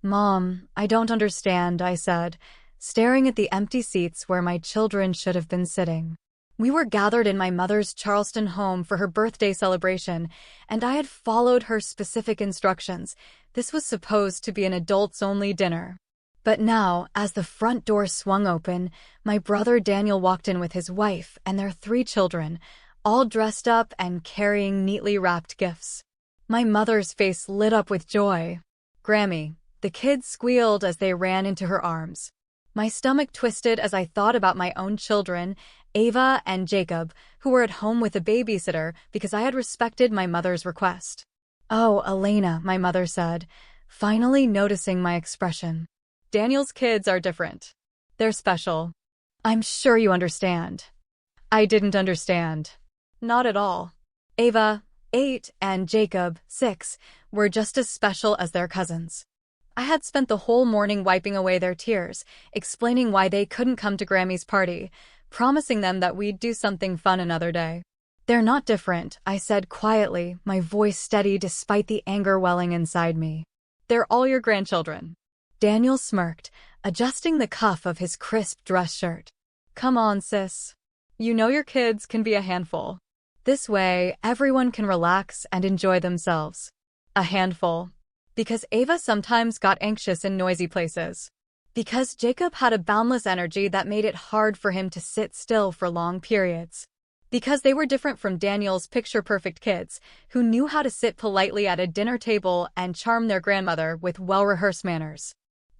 Mom, I don't understand, I said, staring at the empty seats where my children should have been sitting. We were gathered in my mother's Charleston home for her birthday celebration, and I had followed her specific instructions. This was supposed to be an adults-only dinner. But now, as the front door swung open, my brother Daniel walked in with his wife and their 3 children, all dressed up and carrying neatly wrapped gifts. My mother's face lit up with joy. Grammy, the kids squealed as they ran into her arms. My stomach twisted as I thought about my own children, Ava and Jacob, who were at home with a babysitter because I had respected my mother's request. "Oh, Elena," my mother said, finally noticing my expression. "Daniel's kids are different. They're special. I'm sure you understand." I didn't understand. Not at all. Ava, 8, and Jacob, 6, were just as special as their cousins. I had spent the whole morning wiping away their tears, explaining why they couldn't come to Grammy's party, promising them that we'd do something fun another day. "They're not different," I said quietly, my voice steady despite the anger welling inside me. "They're all your grandchildren." Daniel smirked, adjusting the cuff of his crisp dress shirt. "Come on, sis. You know your kids can be a handful. This way, everyone can relax and enjoy themselves." A handful. Because Ava sometimes got anxious in noisy places. Because Jacob had a boundless energy that made it hard for him to sit still for long periods. Because they were different from Daniel's picture-perfect kids, who knew how to sit politely at a dinner table and charm their grandmother with well-rehearsed manners.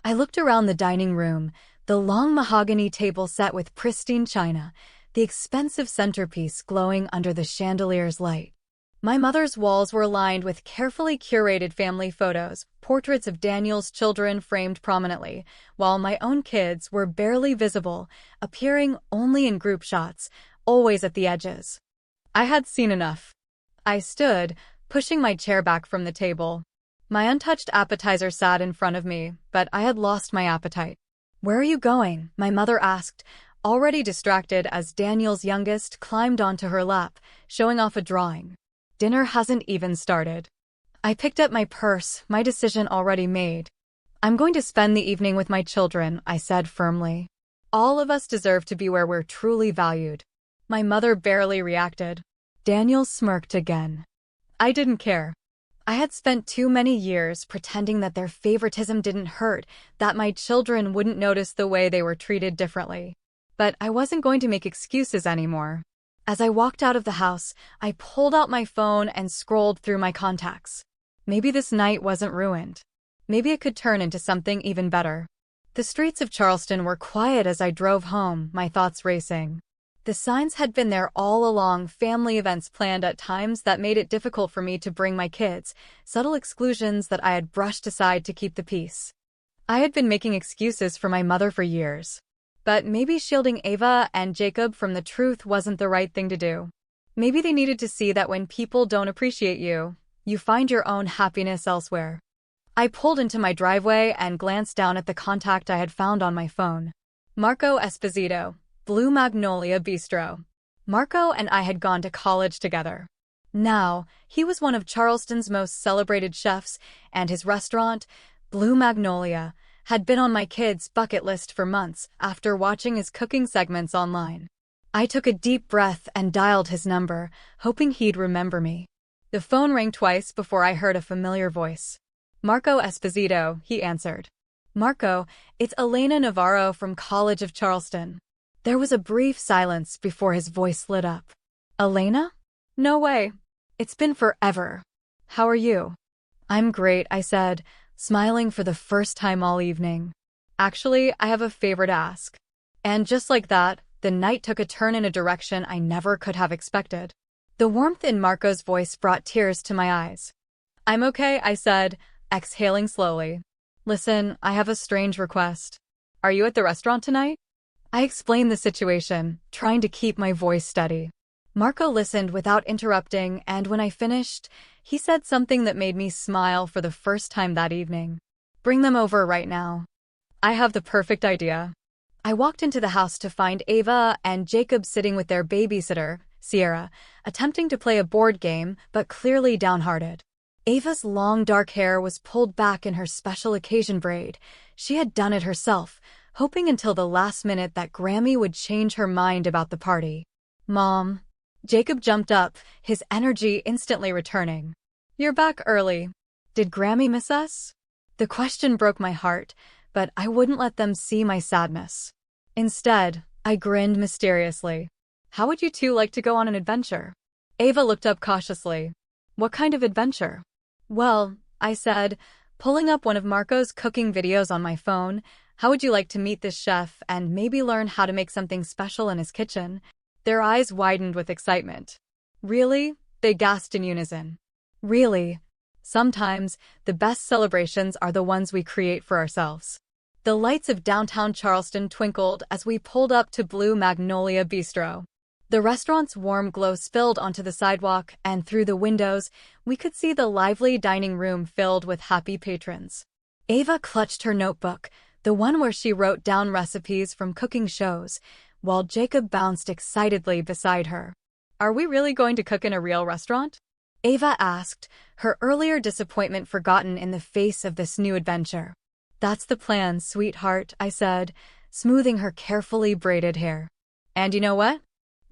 I looked around the dining room, the long mahogany table set with pristine china, the expensive centerpiece glowing under the chandelier's light. My mother's walls were lined with carefully curated family photos, portraits of Daniel's children framed prominently, while my own kids were barely visible, appearing only in group shots, always at the edges. I had seen enough. I stood, pushing my chair back from the table. My untouched appetizer sat in front of me, but I had lost my appetite. "Where are you going?" my mother asked, already distracted as Daniel's youngest climbed onto her lap, showing off a drawing. "Dinner hasn't even started." I picked up my purse, my decision already made. "I'm going to spend the evening with my children," I said firmly. "All of us deserve to be where we're truly valued." My mother barely reacted. Daniel smirked again. I didn't care. I had spent too many years pretending that their favoritism didn't hurt, that my children wouldn't notice the way they were treated differently. But I wasn't going to make excuses anymore. As I walked out of the house, I pulled out my phone and scrolled through my contacts. Maybe this night wasn't ruined. Maybe it could turn into something even better. The streets of Charleston were quiet as I drove home, my thoughts racing. The signs had been there all along, family events planned at times that made it difficult for me to bring my kids, subtle exclusions that I had brushed aside to keep the peace. I had been making excuses for my mother for years. But maybe shielding Ava and Jacob from the truth wasn't the right thing to do. Maybe they needed to see that when people don't appreciate you, you find your own happiness elsewhere. I pulled into my driveway and glanced down at the contact I had found on my phone. Marco Esposito, Blue Magnolia Bistro. Marco and I had gone to college together. Now, he was one of Charleston's most celebrated chefs, and his restaurant, Blue Magnolia, had been on my kids' bucket list for months after watching his cooking segments online. I took a deep breath and dialed his number, hoping he'd remember me. The phone rang twice before I heard a familiar voice. "Marco Esposito," he answered. "Marco, it's Elena Navarro from College of Charleston." There was a brief silence before his voice lit up. "Elena? No way. It's been forever. How are you?" "I'm great," I said, smiling for the first time all evening. "Actually, I have a favor to ask." And just like that, the night took a turn in a direction I never could have expected. The warmth in Marco's voice brought tears to my eyes. "I'm okay," I said, exhaling slowly. "Listen, I have a strange request. Are you at the restaurant tonight?" I explained the situation, trying to keep my voice steady. Marco listened without interrupting, and when I finished, he said something that made me smile for the first time that evening. "Bring them over right now." I have the perfect idea. I walked into the house to find Ava and Jacob sitting with their babysitter, Sierra, attempting to play a board game, but clearly downhearted. Ava's long dark hair was pulled back in her special occasion braid. She had done it herself, hoping until the last minute that Grammy would change her mind about the party. "Mom." Jacob jumped up, his energy instantly returning. "You're back early. Did Grammy miss us?" The question broke my heart, but I wouldn't let them see my sadness. Instead, I grinned mysteriously. "How would you two like to go on an adventure?" Ava looked up cautiously. "What kind of adventure?" "Well," I said, pulling up one of Marco's cooking videos on my phone, "how would you like to meet this chef and maybe learn how to make something special in his kitchen?" Their eyes widened with excitement. "Really?" They gasped in unison. "Really?" Sometimes, the best celebrations are the ones we create for ourselves. The lights of downtown Charleston twinkled as we pulled up to Blue Magnolia Bistro. The restaurant's warm glow spilled onto the sidewalk, and through the windows, we could see the lively dining room filled with happy patrons. Ava clutched her notebook, the one where she wrote down recipes from cooking shows, while Jacob bounced excitedly beside her. "Are we really going to cook in a real restaurant?" Ava asked, her earlier disappointment forgotten in the face of this new adventure. "That's the plan, sweetheart," I said, smoothing her carefully braided hair. "And you know what?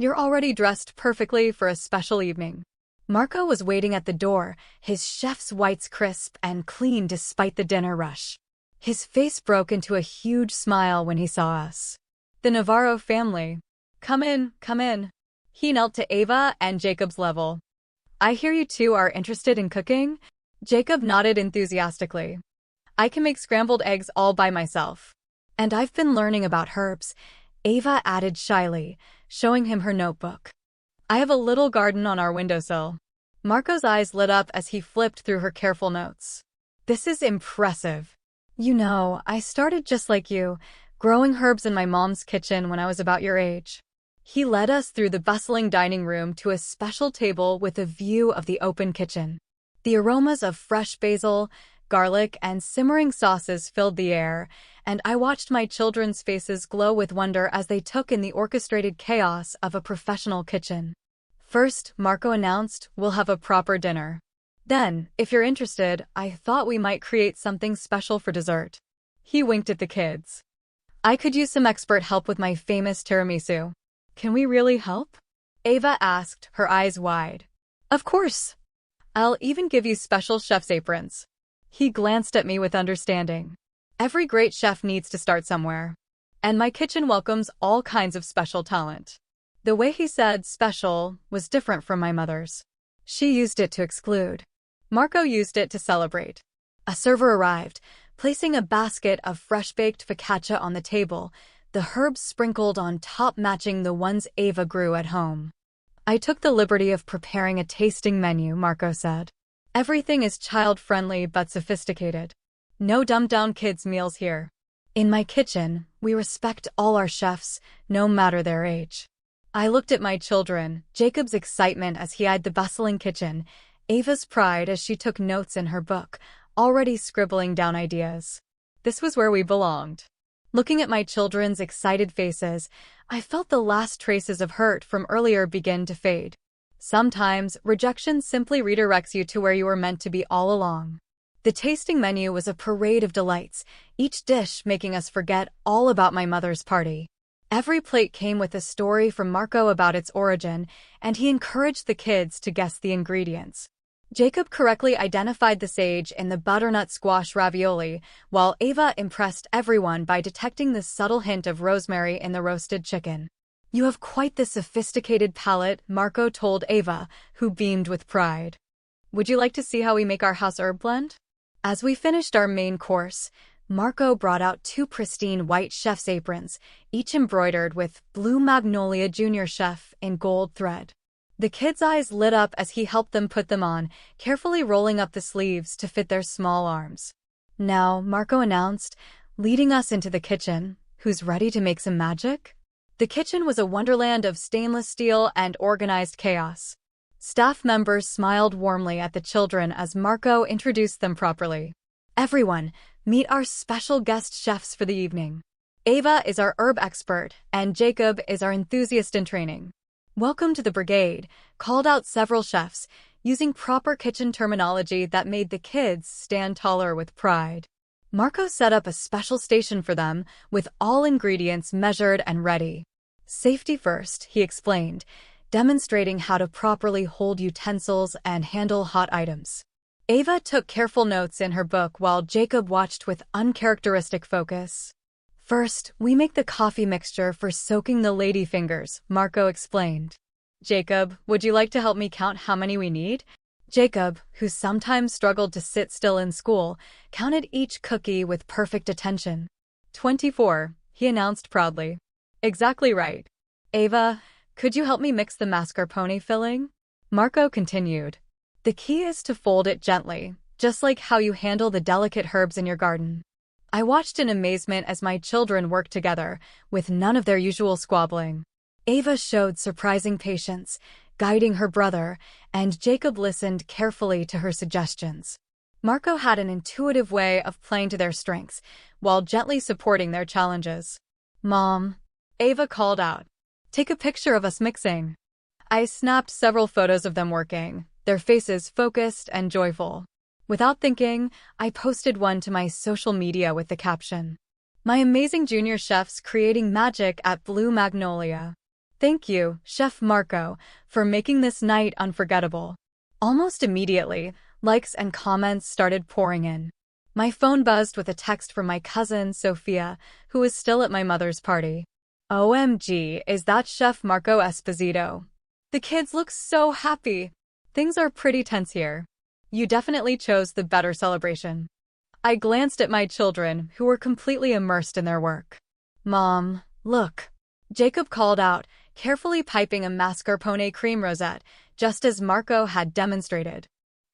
You're already dressed perfectly for a special evening." Marco was waiting at the door, his chef's whites crisp and clean despite the dinner rush. His face broke into a huge smile when he saw us. "The Navarro family. Come in, come in." He knelt to Ava and Jacob's level. "I hear you two are interested in cooking?" Jacob nodded enthusiastically. "I can make scrambled eggs all by myself. And I've been learning about herbs," Ava added shyly, showing him her notebook. "I have a little garden on our windowsill." Marco's eyes lit up as he flipped through her careful notes. "This is impressive. You know, I started just like you, growing herbs in my mom's kitchen when I was about your age." He led us through the bustling dining room to a special table with a view of the open kitchen. The aromas of fresh basil, garlic, and simmering sauces filled the air, and I watched my children's faces glow with wonder as they took in the orchestrated chaos of a professional kitchen. First, Marco announced, "We'll have a proper dinner. Then, if you're interested, I thought we might create something special for dessert." He winked at the kids. "I could use some expert help with my famous tiramisu." "Can we really help?" Ava asked, her eyes wide. "Of course. I'll even give you special chef's aprons." He glanced at me with understanding. Every great chef needs to start somewhere. And my kitchen welcomes all kinds of special talent. The way he said special was different from my mother's. She used it to exclude. Marco used it to celebrate. A server arrived, placing a basket of fresh-baked focaccia on the table, the herbs sprinkled on top matching the ones Ava grew at home. "I took the liberty of preparing a tasting menu," Marco said. "Everything is child-friendly but sophisticated. No dumbed-down kids' meals here. In my kitchen, we respect all our chefs, no matter their age." I looked at my children, Jacob's excitement as he eyed the bustling kitchen, Ava's pride as she took notes in her book, already scribbling down ideas. This was where we belonged. Looking at my children's excited faces, I felt the last traces of hurt from earlier begin to fade. Sometimes, rejection simply redirects you to where you were meant to be all along. The tasting menu was a parade of delights, each dish making us forget all about my mother's party. Every plate came with a story from Marco about its origin, and he encouraged the kids to guess the ingredients. Jacob correctly identified the sage in the butternut squash ravioli, while Ava impressed everyone by detecting the subtle hint of rosemary in the roasted chicken. "You have quite the sophisticated palate," Marco told Ava, who beamed with pride. "Would you like to see how we make our house herb blend?" As we finished our main course, Marco brought out 2 pristine white chef's aprons, each embroidered with Blue Magnolia Junior Chef in gold thread. The kids' eyes lit up as he helped them put them on, carefully rolling up the sleeves to fit their small arms. "Now," Marco announced, leading us into the kitchen, "who's ready to make some magic?" The kitchen was a wonderland of stainless steel and organized chaos. Staff members smiled warmly at the children as Marco introduced them properly. "Everyone, meet our special guest chefs for the evening. Ava is our herb expert, and Jacob is our enthusiast in training." "Welcome to the brigade," called out several chefs, using proper kitchen terminology that made the kids stand taller with pride. Marco set up a special station for them, with all ingredients measured and ready. Safety first, he explained, demonstrating how to properly hold utensils and handle hot items. Ava took careful notes in her book while Jacob watched with uncharacteristic focus. First, we make the coffee mixture for soaking the lady fingers, Marco explained. Jacob, would you like to help me count how many we need? Jacob, who sometimes struggled to sit still in school, counted each cookie with perfect attention. 24, he announced proudly. Exactly right. Ava, could you help me mix the mascarpone filling? Marco continued. The key is to fold it gently, just like how you handle the delicate herbs in your garden. I watched in amazement as my children worked together, with none of their usual squabbling. Ava showed surprising patience, guiding her brother, and Jacob listened carefully to her suggestions. Marco had an intuitive way of playing to their strengths, while gently supporting their challenges. Mom, Ava called out. Take a picture of us mixing. I snapped several photos of them working, their faces focused and joyful. Without thinking, I posted one to my social media with the caption, "My amazing junior chefs creating magic at Blue Magnolia. Thank you, Chef Marco, for making this night unforgettable." Almost immediately, likes and comments started pouring in. My phone buzzed with a text from my cousin, Sophia, who was still at my mother's party. OMG, is that Chef Marco Esposito? The kids look so happy. Things are pretty tense here. You definitely chose the better celebration. I glanced at my children, who were completely immersed in their work. Mom, look. Jacob called out, carefully piping a mascarpone cream rosette, just as Marco had demonstrated.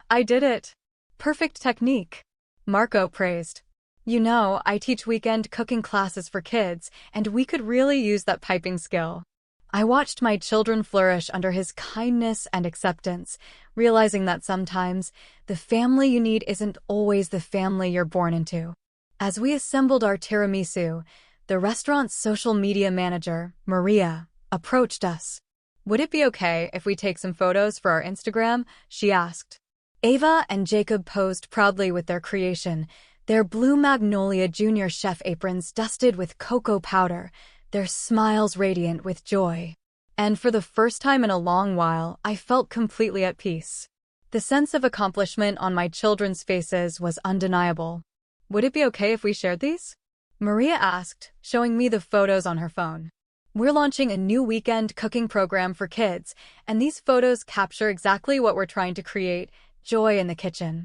I did it. Perfect technique. Marco praised. You know, I teach weekend cooking classes for kids, and we could really use that piping skill. I watched my children flourish under his kindness and acceptance, realizing that sometimes the family you need isn't always the family you're born into. As we assembled our tiramisu, the restaurant's social media manager, Maria, approached us. Would it be okay if we take some photos for our Instagram? She asked. Ava and Jacob posed proudly with their creation, their Blue Magnolia Junior Chef aprons dusted with cocoa powder, their smiles radiant with joy. And for the first time in a long while, I felt completely at peace. The sense of accomplishment on my children's faces was undeniable. Would it be okay if we shared these? Maria asked, showing me the photos on her phone. We're launching a new weekend cooking program for kids, and these photos capture exactly what we're trying to create, joy in the kitchen.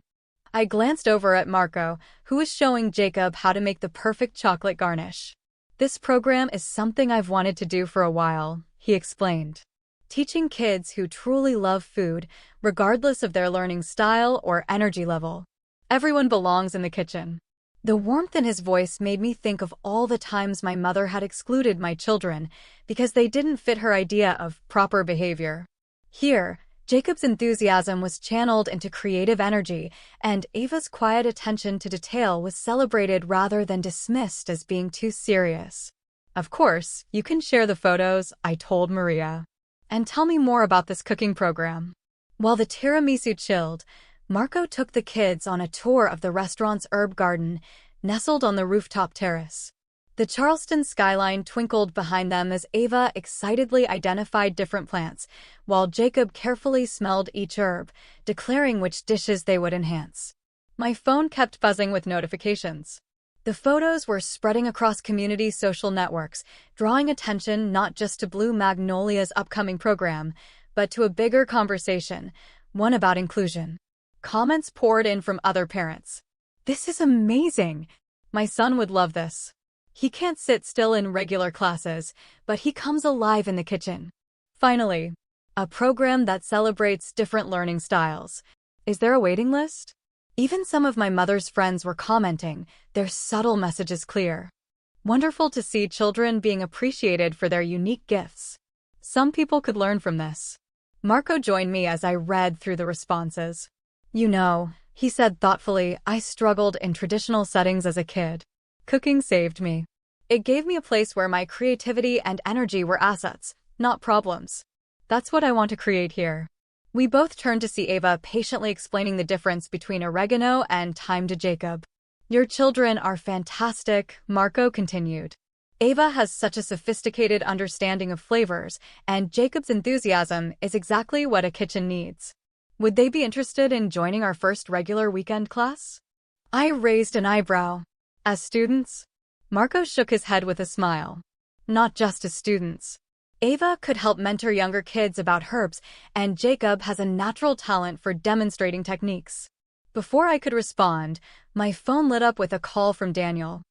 I glanced over at Marco, who was showing Jacob how to make the perfect chocolate garnish. This program is something I've wanted to do for a while, he explained. Teaching kids who truly love food, regardless of their learning style or energy level. Everyone belongs in the kitchen. The warmth in his voice made me think of all the times my mother had excluded my children because they didn't fit her idea of proper behavior. Here, Jacob's enthusiasm was channeled into creative energy, and Ava's quiet attention to detail was celebrated rather than dismissed as being too serious. Of course, you can share the photos, I told Maria. And tell me more about this cooking program. While the tiramisu chilled, Marco took the kids on a tour of the restaurant's herb garden, nestled on the rooftop terrace. The Charleston skyline twinkled behind them as Ava excitedly identified different plants, while Jacob carefully smelled each herb, declaring which dishes they would enhance. My phone kept buzzing with notifications. The photos were spreading across community social networks, drawing attention not just to Blue Magnolia's upcoming program, but to a bigger conversation, one about inclusion. Comments poured in from other parents. This is amazing! My son would love this. He can't sit still in regular classes, but he comes alive in the kitchen. Finally, a program that celebrates different learning styles. Is there a waiting list? Even some of my mother's friends were commenting, their subtle messages clear. Wonderful to see children being appreciated for their unique gifts. Some people could learn from this. Marco joined me as I read through the responses. You know, he said thoughtfully, I struggled in traditional settings as a kid. Cooking saved me. It gave me a place where my creativity and energy were assets, not problems. That's what I want to create here. We both turned to see Ava patiently explaining the difference between oregano and thyme to Jacob. Your children are fantastic, Marco continued. Ava has such a sophisticated understanding of flavors, and Jacob's enthusiasm is exactly what a kitchen needs. Would they be interested in joining our first regular weekend class? I raised an eyebrow. As students? Marco shook his head with a smile. Not just as students. Ava could help mentor younger kids about herbs, and Jacob has a natural talent for demonstrating techniques. Before I could respond, my phone lit up with a call from Daniel.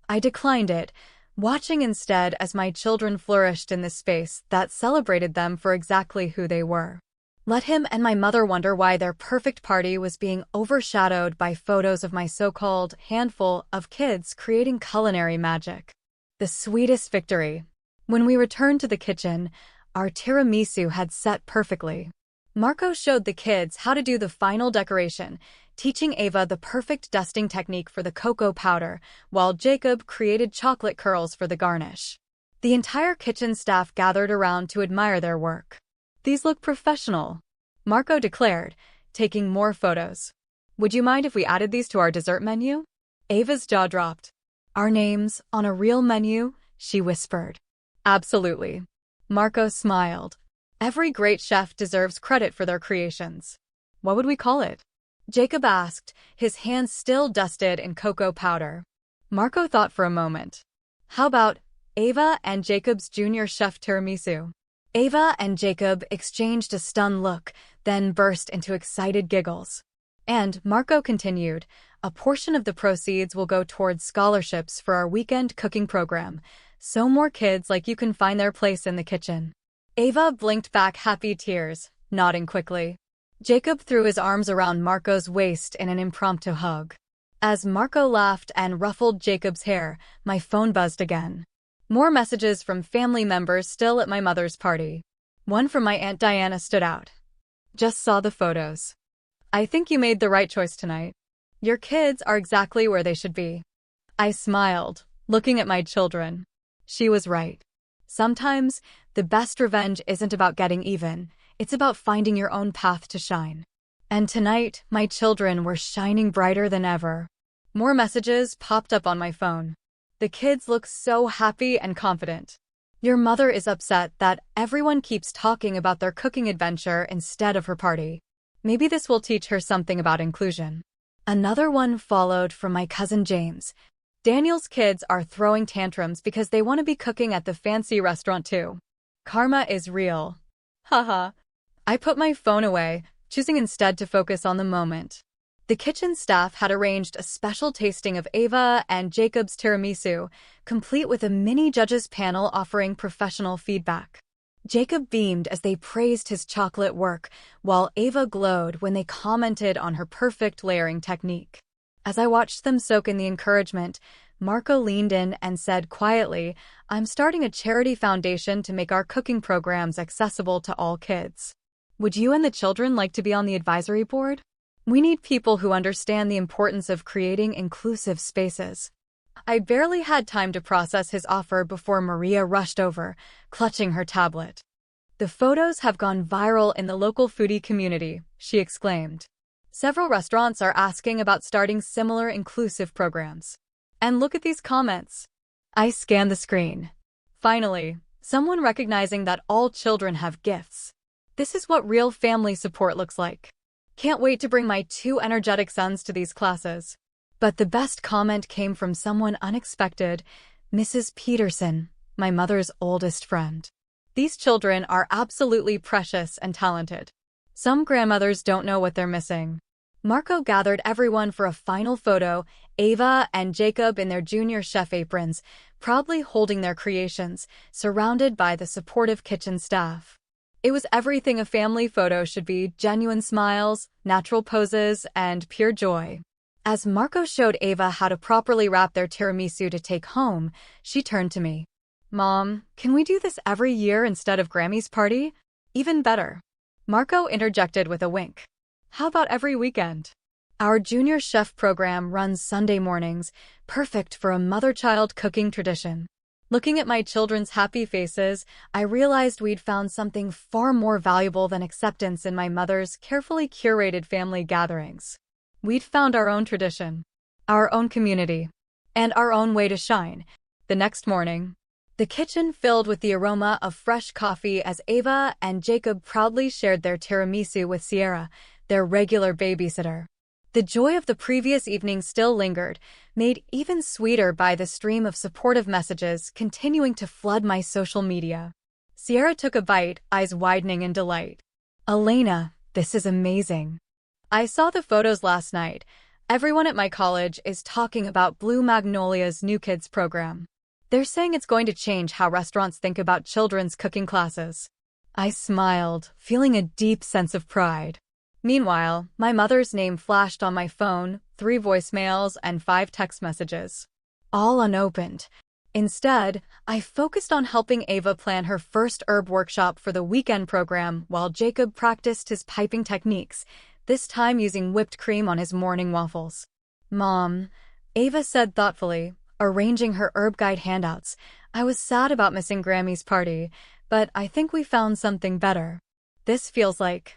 I declined it, watching instead as my children flourished in this space that celebrated them for exactly who they were. Let him and my mother wonder why their perfect party was being overshadowed by photos of my so-called handful of kids creating culinary magic. The sweetest victory. When we returned to the kitchen, our tiramisu had set perfectly. Marco showed the kids how to do the final decoration, teaching Ava the perfect dusting technique for the cocoa powder, while Jacob created chocolate curls for the garnish. The entire kitchen staff gathered around to admire their work. These look professional, Marco declared, taking more photos. Would you mind if we added these to our dessert menu? Ava's jaw dropped. Our names on a real menu, she whispered. Absolutely. Marco smiled. Every great chef deserves credit for their creations. What would we call it? Jacob asked, his hands still dusted in cocoa powder. Marco thought for a moment. How about Ava and Jacob's junior chef tiramisu? Ava and Jacob exchanged a stunned look, then burst into excited giggles. And, Marco continued, a portion of the proceeds will go towards scholarships for our weekend cooking program, so more kids like you can find their place in the kitchen. Ava blinked back happy tears, nodding quickly. Jacob threw his arms around Marco's waist in an impromptu hug. As Marco laughed and ruffled Jacob's hair, my phone buzzed again. More messages from family members still at my mother's party. One from my Aunt Diana stood out. Just saw the photos. I think you made the right choice tonight. Your kids are exactly where they should be. I smiled, looking at my children. She was right. Sometimes, the best revenge isn't about getting even, it's about finding your own path to shine. And tonight, my children were shining brighter than ever. More messages popped up on my phone. The kids look so happy and confident. Your mother is upset that everyone keeps talking about their cooking adventure instead of her party. Maybe this will teach her something about inclusion. Another one followed from my cousin James. Daniel's kids are throwing tantrums because they want to be cooking at the fancy restaurant too. Karma is real. Haha. I put my phone away, choosing instead to focus on the moment. The kitchen staff had arranged a special tasting of Ava and Jacob's tiramisu, complete with a mini judges panel offering professional feedback. Jacob beamed as they praised his chocolate work, while Ava glowed when they commented on her perfect layering technique. As I watched them soak in the encouragement, Marco leaned in and said quietly, I'm starting a charity foundation to make our cooking programs accessible to all kids. Would you and the children like to be on the advisory board? We need people who understand the importance of creating inclusive spaces. I barely had time to process his offer before Maria rushed over, clutching her tablet. The photos have gone viral in the local foodie community, she exclaimed. Several restaurants are asking about starting similar inclusive programs. And look at these comments. I scanned the screen. Finally, someone recognizing that all children have gifts. This is what real family support looks like. Can't wait to bring my 2 energetic sons to these classes. But the best comment came from someone unexpected, Mrs. Peterson, my mother's oldest friend. These children are absolutely precious and talented. Some grandmothers don't know what they're missing. Marco gathered everyone for a final photo, Ava and Jacob in their junior chef aprons, proudly holding their creations, surrounded by the supportive kitchen staff. It was everything a family photo should be: genuine smiles, natural poses, and pure joy. As Marco showed Ava how to properly wrap their tiramisu to take home, she turned to me. Mom, can we do this every year instead of Grammy's party? Even better. Marco interjected with a wink. How about every weekend? Our junior chef program runs Sunday mornings, perfect for a mother-child cooking tradition. Looking at my children's happy faces, I realized we'd found something far more valuable than acceptance in my mother's carefully curated family gatherings. We'd found our own tradition, our own community, and our own way to shine. The next morning, the kitchen filled with the aroma of fresh coffee as Ava and Jacob proudly shared their tiramisu with Sierra, their regular babysitter. The joy of the previous evening still lingered, made even sweeter by the stream of supportive messages continuing to flood my social media. Sierra took a bite, eyes widening in delight. "Elena, this is amazing. I saw the photos last night. Everyone at my college is talking about Blue Magnolia's New Kids program. They're saying it's going to change how restaurants think about children's cooking classes." I smiled, feeling a deep sense of pride. Meanwhile, my mother's name flashed on my phone, 3 voicemails and 5 text messages, all unopened. Instead, I focused on helping Ava plan her first herb workshop for the weekend program while Jacob practiced his piping techniques, this time using whipped cream on his morning waffles. "Mom," Ava said thoughtfully, arranging her herb guide handouts, "I was sad about missing Grammy's party, but I think we found something better. This feels like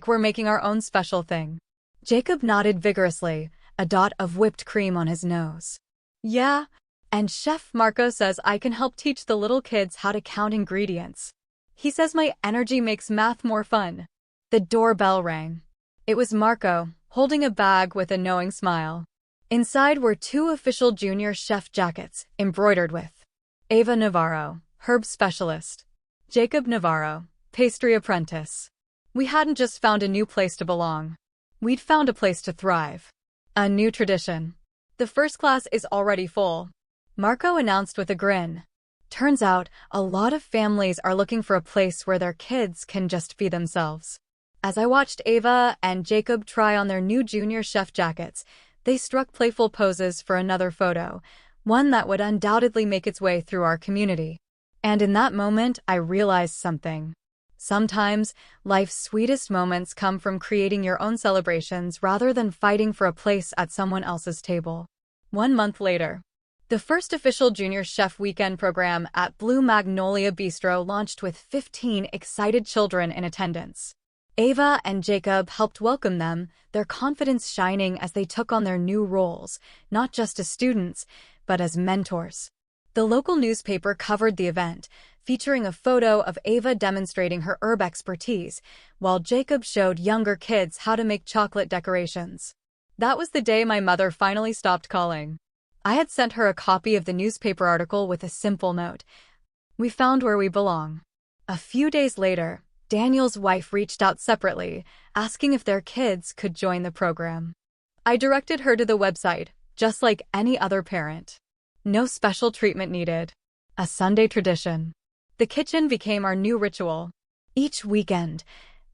we're making our own special thing." Jacob nodded vigorously, a dot of whipped cream on his nose. "Yeah, and Chef Marco says I can help teach the little kids how to count ingredients. He says my energy makes math more fun." The doorbell rang. It was Marco, holding a bag with a knowing smile. Inside were 2 official junior chef jackets, embroidered with Ava Navarro, herb specialist; Jacob Navarro, pastry apprentice. We hadn't just found a new place to belong. We'd found a place to thrive. A new tradition. "The first class is already full," Marco announced with a grin. Turns out, a lot of families are looking for a place where their kids can just be themselves. As I watched Ava and Jacob try on their new junior chef jackets, they struck playful poses for another photo, one that would undoubtedly make its way through our community. And in that moment, I realized something. Sometimes, life's sweetest moments come from creating your own celebrations rather than fighting for a place at someone else's table. 1 month later, the first official junior chef weekend program at Blue Magnolia Bistro launched with 15 excited children in attendance. Ava and Jacob helped welcome them, their confidence shining as they took on their new roles, not just as students, but as mentors. The local newspaper covered the event, featuring a photo of Ava demonstrating her herb expertise, while Jacob showed younger kids how to make chocolate decorations. That was the day my mother finally stopped calling. I had sent her a copy of the newspaper article with a simple note: "We found where we belong." A few days later, Daniel's wife reached out separately, asking if their kids could join the program. I directed her to the website, just like any other parent. No special treatment needed. A Sunday tradition. The kitchen became our new ritual. Each weekend,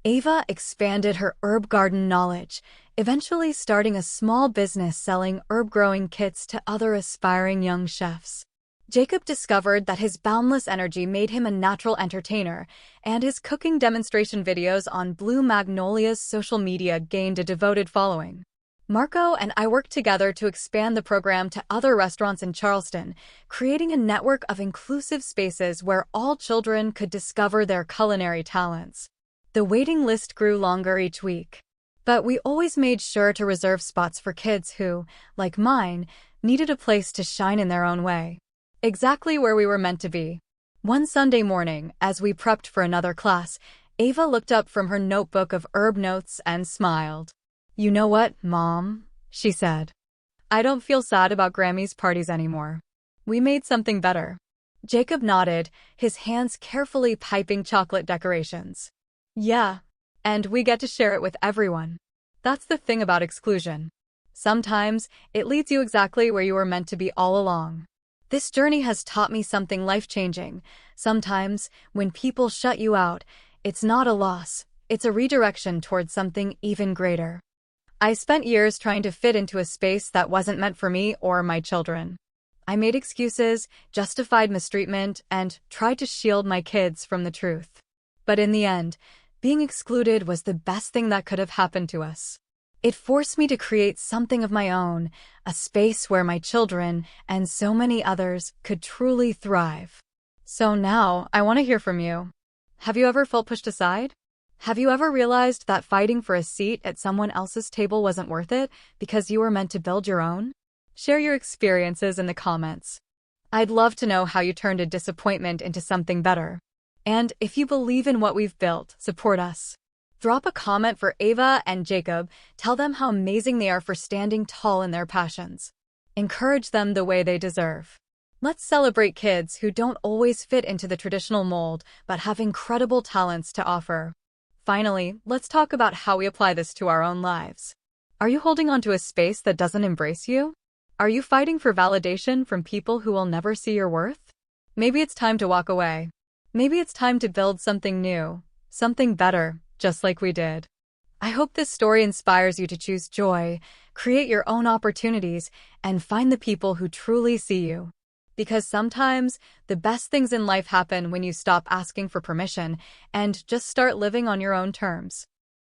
Ava expanded her herb garden knowledge, eventually starting a small business selling herb-growing kits to other aspiring young chefs. Jacob discovered that his boundless energy made him a natural entertainer, and his cooking demonstration videos on Blue Magnolia's social media gained a devoted following. Marco and I worked together to expand the program to other restaurants in Charleston, creating a network of inclusive spaces where all children could discover their culinary talents. The waiting list grew longer each week, but we always made sure to reserve spots for kids who, like mine, needed a place to shine in their own way. Exactly where we were meant to be. One Sunday morning, as we prepped for another class, Ava looked up from her notebook of herb notes and smiled. "You know what, Mom?" she said. "I don't feel sad about Grammy's parties anymore. We made something better." Jacob nodded, his hands carefully piping chocolate decorations. "Yeah, and we get to share it with everyone. That's the thing about exclusion. Sometimes, it leads you exactly where you were meant to be all along." This journey has taught me something life-changing. Sometimes, when people shut you out, it's not a loss, it's a redirection towards something even greater. I spent years trying to fit into a space that wasn't meant for me or my children. I made excuses, justified mistreatment, and tried to shield my kids from the truth. But in the end, being excluded was the best thing that could have happened to us. It forced me to create something of my own, a space where my children and so many others could truly thrive. So now, I want to hear from you. Have you ever felt pushed aside? Have you ever realized that fighting for a seat at someone else's table wasn't worth it because you were meant to build your own? Share your experiences in the comments. I'd love to know how you turned a disappointment into something better. And if you believe in what we've built, support us. Drop a comment for Ava and Jacob. Tell them how amazing they are for standing tall in their passions. Encourage them the way they deserve. Let's celebrate kids who don't always fit into the traditional mold but have incredible talents to offer. Finally, let's talk about how we apply this to our own lives. Are you holding on to a space that doesn't embrace you? Are you fighting for validation from people who will never see your worth? Maybe it's time to walk away. Maybe it's time to build something new, something better, just like we did. I hope this story inspires you to choose joy, create your own opportunities, and find the people who truly see you. Because sometimes, the best things in life happen when you stop asking for permission and just start living on your own terms.